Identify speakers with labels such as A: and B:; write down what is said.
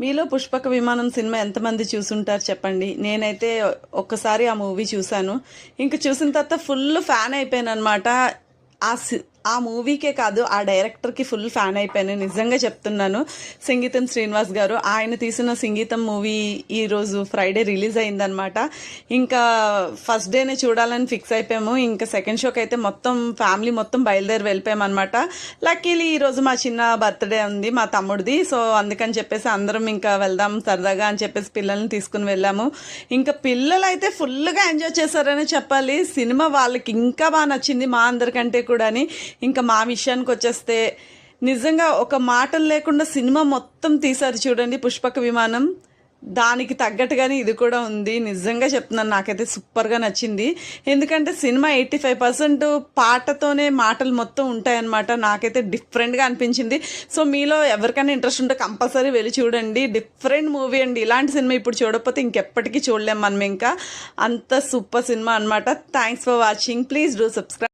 A: మీలో పుష్పక విమానం సినిమా ఎంతమంది చూసుంటారు చెప్పండి. నేనైతే ఒక్కసారి ఆ మూవీ చూశాను. ఇంక చూసిన తర్వాత ఫుల్ ఫ్యాన్ అయిపోయాను అనమాట. ఆ మూవీకే కాదు, ఆ డైరెక్టర్కి ఫుల్ ఫ్యాన్ అయిపోయాను, నిజంగా చెప్తున్నాను. సంగీతం శ్రీనివాస్ గారు, ఆయన తీసిన సంగీతం మూవీ ఈరోజు ఫ్రైడే రిలీజ్ అయిందనమాట. ఇంకా ఫస్ట్ డేనే చూడాలని ఫిక్స్ అయిపోయాము. ఇంకా సెకండ్ షోకి అయితే మొత్తం ఫ్యామిలీ మొత్తం బయలుదేరి వెళ్ళిపోయామన్నమాట. లక్కీలీ ఈరోజు మా చిన్న బర్త్డే ఉంది, మా తమ్ముడిది. సో అందుకని చెప్పేసి అందరం ఇంకా వెళ్దాం సరదాగా అని చెప్పేసి పిల్లల్ని తీసుకుని వెళ్ళాము. ఇంకా పిల్లలు అయితే ఫుల్గా ఎంజాయ్ చేశారని చెప్పాలి. సినిమా వాళ్ళకి ఇంకా బాగా నచ్చింది, మా అందరికంటే కూడా. ఇంకా మా విషయానికి వచ్చేస్తే నిజంగా ఒక మాటలు లేకుండా సినిమా మొత్తం తీశారు చూడండి పుష్పక విమానం. దానికి తగ్గట్టుగానే ఇది కూడా ఉంది. నిజంగా చెప్తున్నాను, నాకైతే సూపర్గా నచ్చింది. ఎందుకంటే సినిమా 85% పాటతోనే మాటలు మొత్తం ఉంటాయన్నమాట. నాకైతే డిఫరెంట్గా అనిపించింది. సో మీలో ఎవరికైనా ఇంట్రెస్ట్ ఉంటే కంపల్సరీ వెళ్ళి చూడండి. డిఫరెంట్ మూవీ అండి. ఇలాంటి సినిమా ఇప్పుడు చూడకపోతే ఇంకెప్పటికీ చూడలేం మనం. ఇంకా అంత సూపర్ సినిమా అనమాట. Thanks for watching. Please do subscribe.